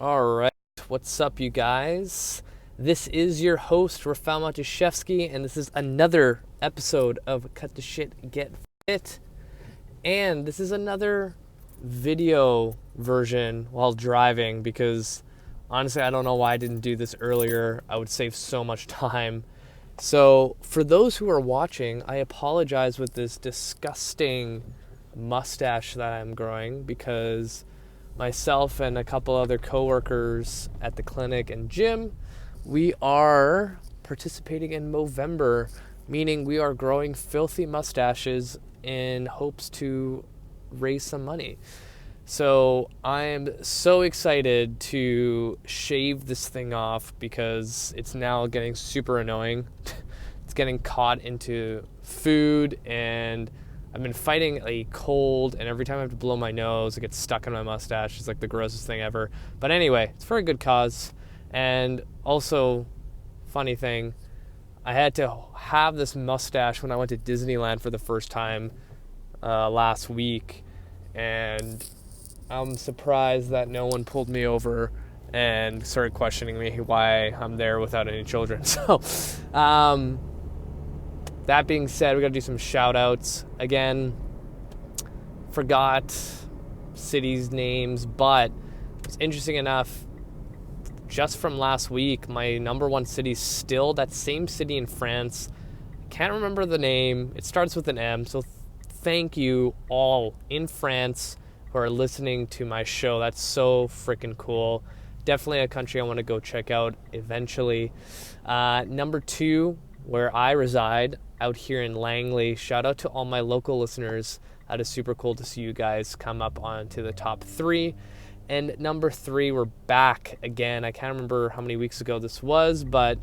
All right, what's up, you guys? This is your host, Rafał Matuszewski, and this is another episode of Cut the Shit, Get Fit. And this is another video version while driving because, honestly, I don't know why I didn't do this earlier. I would save so much time. So, for those who are watching, I apologize with this disgusting mustache that I'm growing because myself and a couple other coworkers at the clinic and gym, we are participating in Movember, meaning we are growing filthy mustaches in hopes to raise some money. So I'm so excited to shave this thing off because it's now getting super annoying. It's getting caught into food, and I've been fighting a cold, and every time I have to blow my nose, it gets stuck in my mustache. It's like the grossest thing ever. But anyway, it's for a good cause. And also, funny thing, I had to have this mustache when I went to Disneyland for the first time last week. And I'm surprised that no one pulled me over and started questioning me why I'm there without any children. So, that being said, we got to do some shout outs. Again, forgot cities' names, but it's interesting enough, just from last week, my number one city is still that same city in France. Can't remember the name. It starts with an M, so thank you all in France who are listening to my show. That's so freaking cool. Definitely a country I want to go check out eventually. Number two, where I reside, out here in Langley. Shout out to all my local listeners. That is super cool to see you guys come up onto the top 3. And number 3, we're back again. I can't remember how many weeks ago this was, but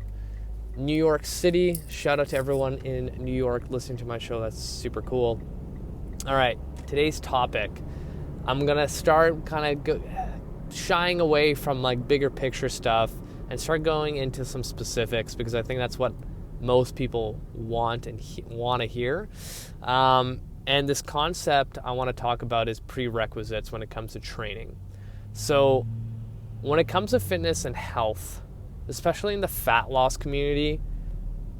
New York City. Shout out to everyone in New York listening to my show. That's super cool. All right, today's topic. I'm going to start kind of shying away from like bigger picture stuff and start going into some specifics because I think that's what most people want and want to hear. And this concept I want to talk about is prerequisites when it comes to training. So when it comes to fitness and health, especially in the fat loss community,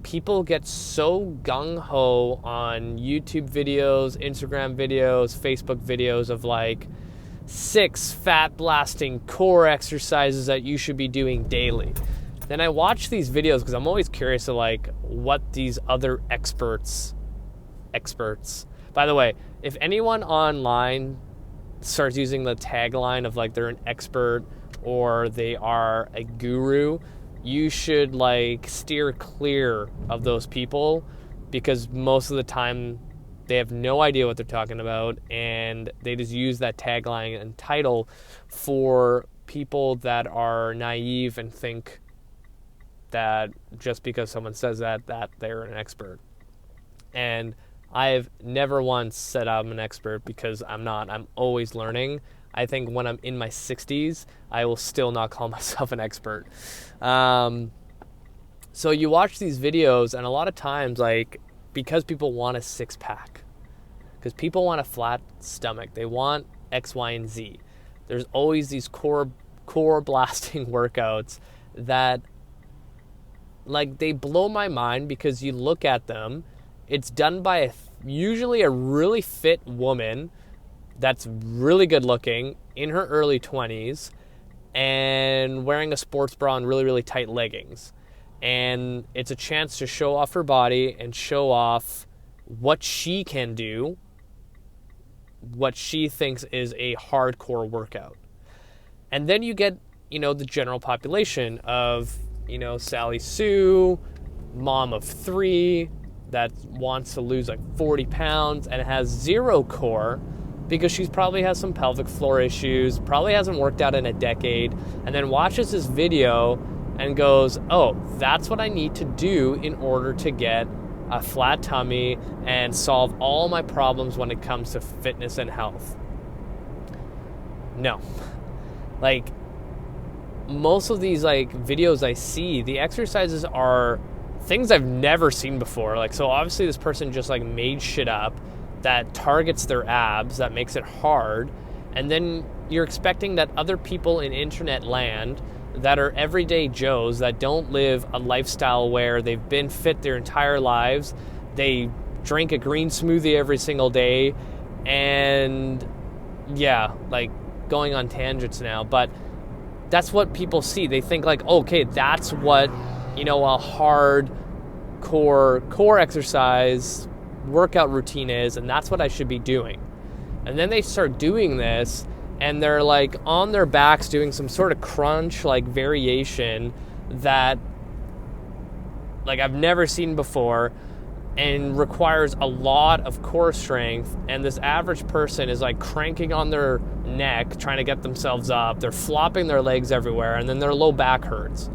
people get so gung-ho on YouTube videos, Instagram videos, Facebook videos of like 6 fat blasting core exercises that you should be doing daily. Then I watch these videos because I'm always curious to like what these other experts. By the way, if anyone online starts using the tagline of like they're an expert or they are a guru, you should like steer clear of those people because most of the time they have no idea what they're talking about and they just use that tagline and title for people that are naive and think that just because someone says that they're an expert. And I've never once said I'm an expert because I'm not. I'm always learning. I think when I'm in my 60s, I will still not call myself an expert. So you watch these videos, and a lot of times, like, because people want a 6-pack, because people want a flat stomach, they want X, Y, and Z. There's always these core blasting workouts that, like, they blow my mind because you look at them, it's done by usually a really fit woman that's really good looking in her early 20s and wearing a sports bra and really, really tight leggings. And it's a chance to show off her body and show off what she can do, what she thinks is a hardcore workout. And then you get, the general population of, Sally Sue, mom of 3, that wants to lose like 40 pounds and has 0 core because she probably has some pelvic floor issues, probably hasn't worked out in a decade, and then watches this video and goes, oh, that's what I need to do in order to get a flat tummy and solve all my problems when it comes to fitness and health. No. Like, most of these like videos I see, the exercises are things I've never seen before. Like, so obviously this person just like made shit up that targets their abs, that makes it hard. And then you're expecting that other people in internet land that are everyday Joes that don't live a lifestyle where they've been fit their entire lives, they drink a green smoothie every single day, and yeah, like going on tangents now, but that's what people see. They think like, okay, that's what, a hard core exercise workout routine is, and that's what I should be doing. And then they start doing this, and they're like on their backs doing some sort of crunch like variation that like I've never seen before and requires a lot of core strength, and this average person is like cranking on their neck trying to get themselves up. They're flopping their legs everywhere, and then their low back hurts.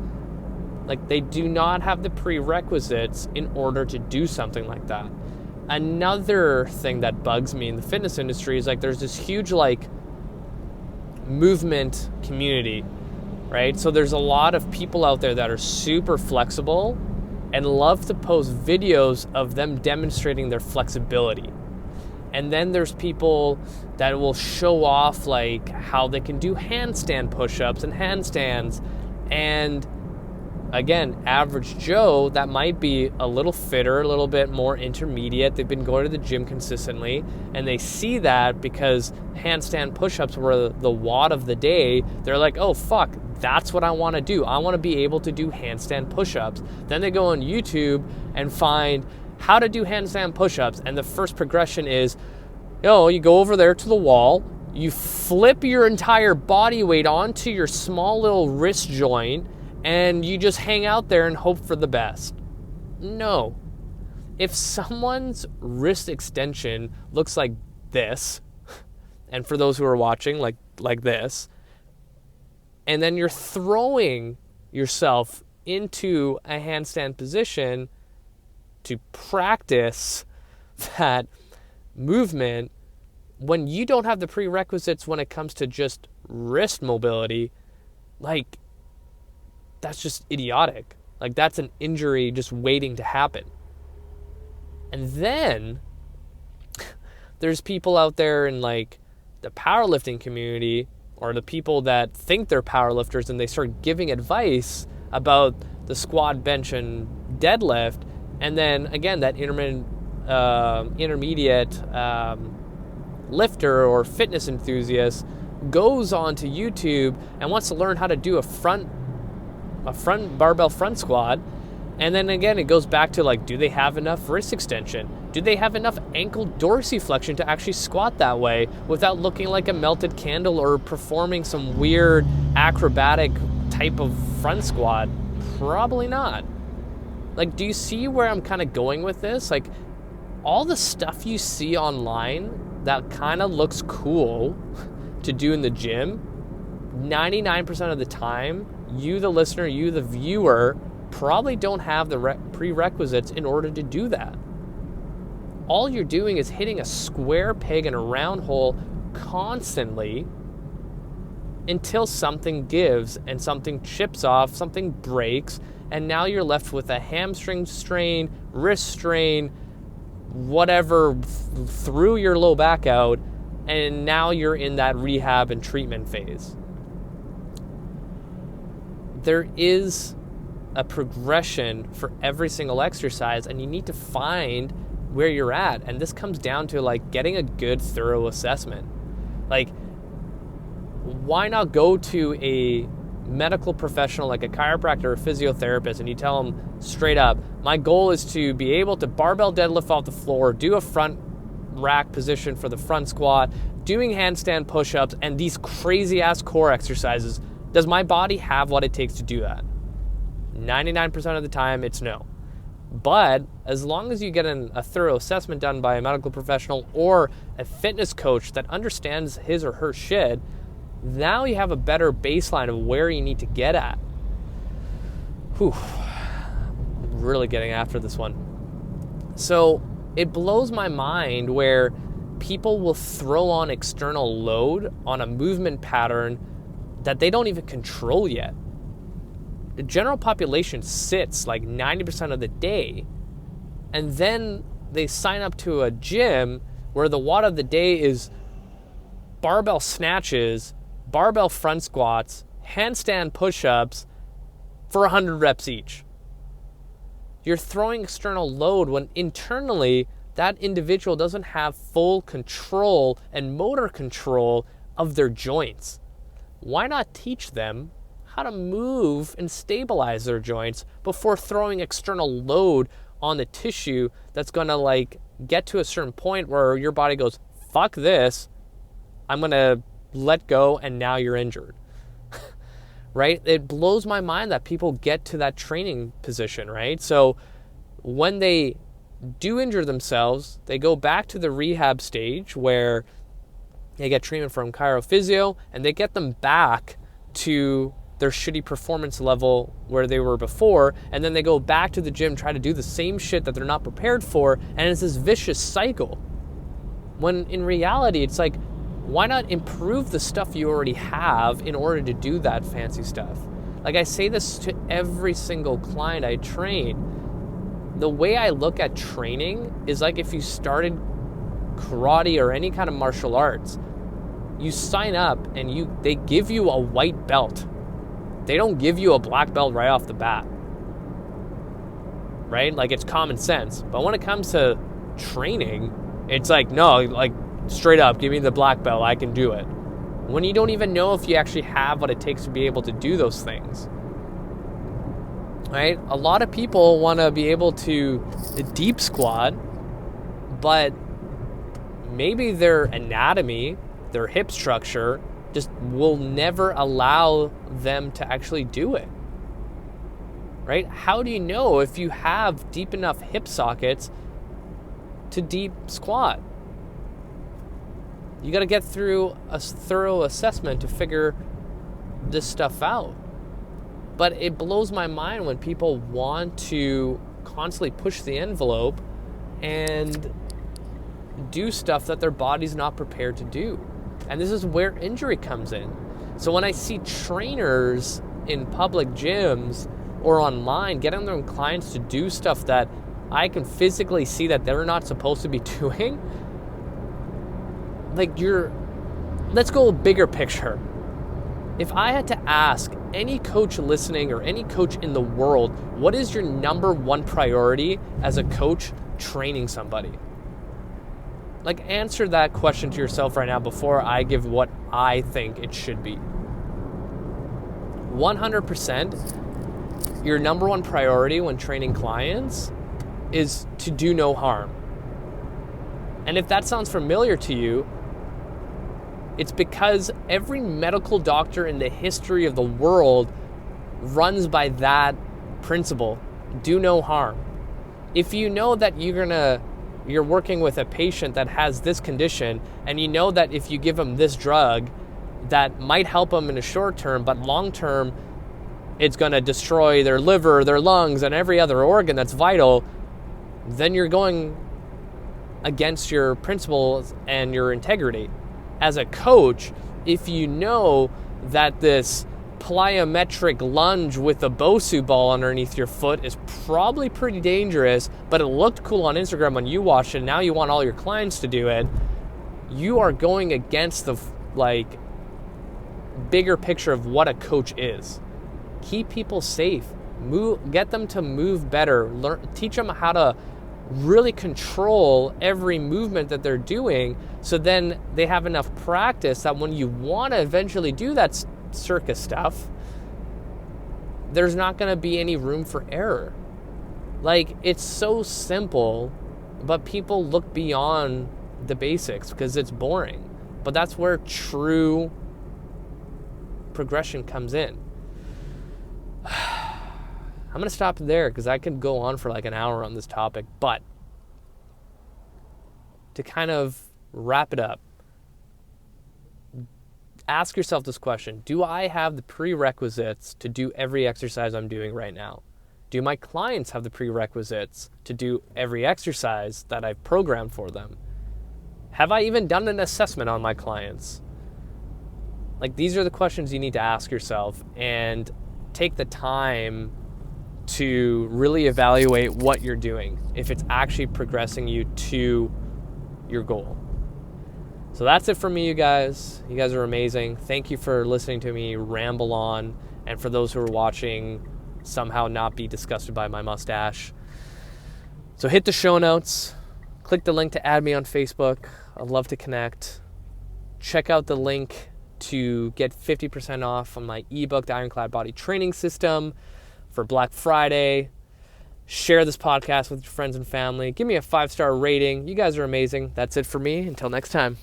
Like, they do not have the prerequisites in order to do something like that. Another thing that bugs me in the fitness industry is like there's this huge like movement community, right? So there's a lot of people out there that are super flexible and love to post videos of them demonstrating their flexibility. And then there's people that will show off like how they can do handstand push-ups and handstands. And again, average Joe that might be a little fitter, a little bit more intermediate, they've been going to the gym consistently, and they see that because handstand push-ups were the WOD of the day, they're like, oh fuck, that's what I want to do. I want to be able to do handstand push-ups. Then they go on YouTube and find how to do handstand push-ups, and the first progression is, you go over there to the wall, you flip your entire body weight onto your small little wrist joint, and you just hang out there and hope for the best. No. If someone's wrist extension looks like this, and for those who are watching, like this, and then you're throwing yourself into a handstand position to practice that movement, when you don't have the prerequisites when it comes to just wrist mobility, like, that's just idiotic. Like, that's an injury just waiting to happen. And then there's people out there in like the powerlifting community, or the people that think they're powerlifters, and they start giving advice about the squat, bench, and deadlift. And then again, that intermediate lifter or fitness enthusiast goes onto YouTube and wants to learn how to do a front barbell front squat. And then again, it goes back to like, do they have enough wrist extension? Do they have enough ankle dorsiflexion to actually squat that way without looking like a melted candle or performing some weird acrobatic type of front squat? Probably not. Like, do you see where I'm kind of going with this? Like, all the stuff you see online that kind of looks cool to do in the gym, 99% of the time, you, the listener, you, the viewer, probably don't have the prerequisites in order to do that. All you're doing is hitting a square peg in a round hole constantly until something gives and something chips off, something breaks, and now you're left with a hamstring strain, wrist strain, whatever threw your low back out, and now you're in that rehab and treatment phase. There is a progression for every single exercise, and you need to find where you're at. And this comes down to like getting a good, thorough assessment. Like, why not go to a medical professional like a chiropractor or a physiotherapist, and you tell them straight up, my goal is to be able to barbell deadlift off the floor, do a front rack position for the front squat, doing handstand push-ups, and these crazy ass core exercises. Does my body have what it takes to do that? 99% of the time, it's no. But as long as you get a thorough assessment done by a medical professional or a fitness coach that understands his or her shit, now you have a better baseline of where you need to get at. Whew. Really getting after this one. So it blows my mind where people will throw on external load on a movement pattern that they don't even control yet. The general population sits like 90% of the day, and then they sign up to a gym where the WOD of the day is barbell snatches barbell front squats, handstand push-ups for 100 reps each. You're throwing external load when internally that individual doesn't have full control and motor control of their joints. Why not teach them how to move and stabilize their joints before throwing external load on the tissue that's going to like get to a certain point where your body goes, fuck this, I'm going to let go, and now you're injured. Right? It blows my mind that people get to that training position, right? So when they do injure themselves, they go back to the rehab stage where they get treatment from chirophysio, and they get them back to their shitty performance level where they were before, and then they go back to the gym, try to do the same shit that they're not prepared for, and it's this vicious cycle. When in reality, it's like, why not improve the stuff you already have in order to do that fancy stuff? Like, I say this to every single client I train. The way I look at training is like if you started karate or any kind of martial arts. You sign up and they give you a white belt. They don't give you a black belt right off the bat. Right? Like, it's common sense. But when it comes to training, it's like, no, like, straight up, give me the black belt, I can do it. When you don't even know if you actually have what it takes to be able to do those things. Right? A lot of people want to be able to deep squat, but maybe their anatomy, their hip structure, just will never allow them to actually do it. Right? How do you know if you have deep enough hip sockets to deep squat? You got to get through a thorough assessment to figure this stuff out. But it blows my mind when people want to constantly push the envelope and do stuff that their body's not prepared to do. And this is where injury comes in. So when I see trainers in public gyms or online getting their clients to do stuff that I can physically see that they're not supposed to be doing, like, let's go bigger picture. If I had to ask any coach listening or any coach in the world, what is your number one priority as a coach training somebody? Like, answer that question to yourself right now before I give what I think it should be. 100%, your number one priority when training clients is to do no harm. And if that sounds familiar to you, it's because every medical doctor in the history of the world runs by that principle. Do no harm. If you know that you're working with a patient that has this condition, and you know that if you give them this drug, that might help them in the short term, but long term, it's going to destroy their liver, their lungs, and every other organ that's vital, then you're going against your principles and your integrity. As a coach, if you know that this plyometric lunge with a Bosu ball underneath your foot is probably pretty dangerous, but it looked cool on Instagram when you watched it, and now you want all your clients to do it, you are going against the bigger picture of what a coach is. Keep people safe. Get them to move better. Teach them how to really control every movement that they're doing, so then they have enough practice that when you want to eventually do that circus stuff, there's not going to be any room for error. Like, it's so simple, but people look beyond the basics because it's boring. But that's where true progression comes in. I'm going to stop there because I could go on for like an hour on this topic, but to kind of wrap it up, ask yourself this question: do I have the prerequisites to do every exercise I'm doing right now? Do my clients have the prerequisites to do every exercise that I've programmed for them? Have I even done an assessment on my clients? Like, these are the questions you need to ask yourself, and take the time to really evaluate what you're doing, if it's actually progressing you to your goal. So that's it for me, you guys. You guys are amazing. Thank you for listening to me ramble on. And for those who are watching, somehow not be disgusted by my mustache. So hit the show notes. Click the link to add me on Facebook. I'd love to connect. Check out the link to get 50% off on my ebook, The Ironclad Body Training System, for Black Friday. Share this podcast with your friends and family. Give me a 5-star rating. You guys are amazing. That's it for me. Until next time.